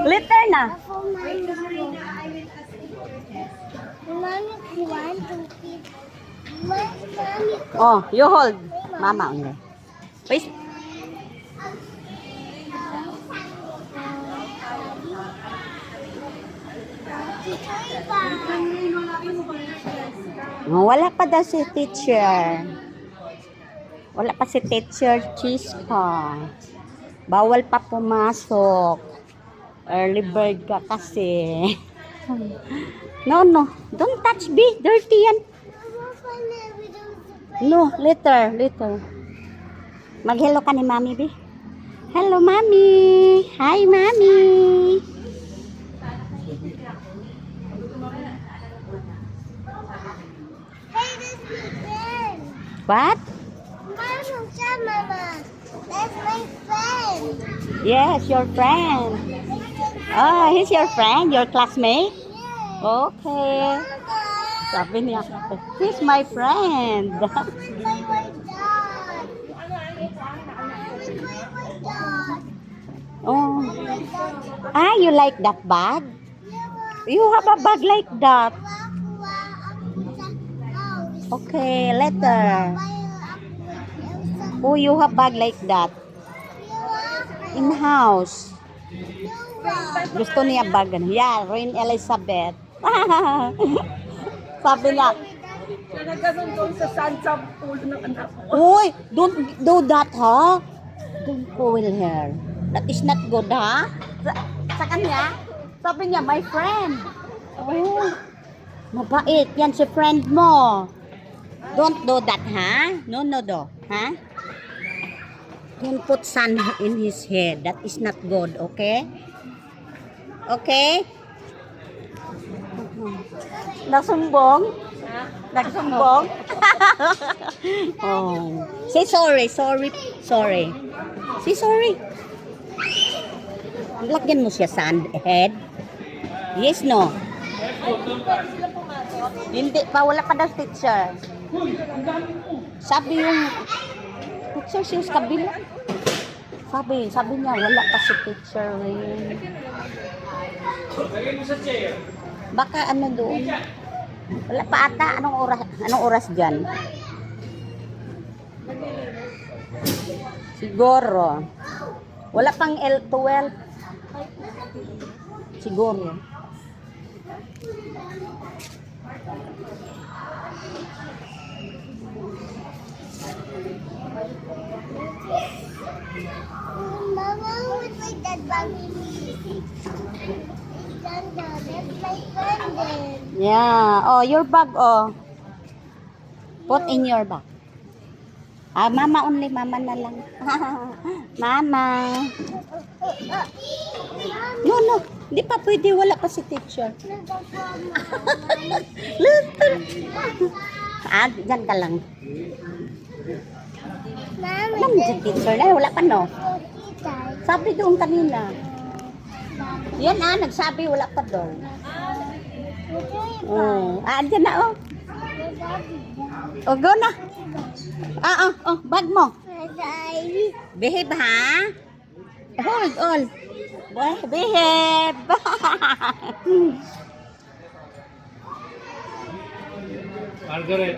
Later na. Oh, you hold. Mama only. Wait. Oh, wala pa daw si teacher. Wala pa si teacher Chispa. Bawal pa pumasok. Early bird ka kasi. No, no. Don't touch B. Dirty yan. No, later, later. Mag-hello ka ni Mami, B. Hello, Mami. Hi, Mami. Hey, that's my friend. What? Mama. That's my friend. Yes, your friend. Oh, he's your friend, your classmate? Yeah. Okay. Mama. Sabi niya, he's my friend. I will play with dog. I will play with dog. Oh. Ah, you like that bag? You have a bag like that. Okay, later. Oh, you have bag like that. In house. Gusto niya bag. Yeah, Queen Elizabeth. Sabi niya, Nagkaroon doon sa Santa Pool ng anak ko. uy, don't do that, ha? Don't coil her. That is not good, ha? Sa kanya, sabi niya, my friend. Oh, mabait. Yan si friend mo. Don't do that, ha? No, no, do. Ha? Don't put sand in his head. That is not good, okay? Okay? Nasumbong? Nagsumbong? Oh. Say sorry, sorry, sorry. Say sorry. Lagyan mo siya sand head. Yes, no? Hindi pa, wala pa daw teacher. Sabi yung teacher siya sa kabila. Sabi niya, wala pa si teacher rin. Baka ano doon? Wala pa ata. Anong oras dyan? Siguro. Wala pang L12. Siguro. Mama would like that bag. That's my friend then. Yeah. Oh, your bag, oh. Put in your bag. Ah, mama only. Mama na lang. Mama. No, no. Di pa pwede. Wala pa si teacher. Listen. Ah, dyan ka lang. Mama, Alam si teacher na. Wala pa, no? tita. Sabi doon kanina. Yan ah, nagsabi. Wala pa doon. Oh. Ah, andyan na, oh. Oh, go na. Ah, oh, bag mo. Behave, ha? Hold, all. Behave. Margaret.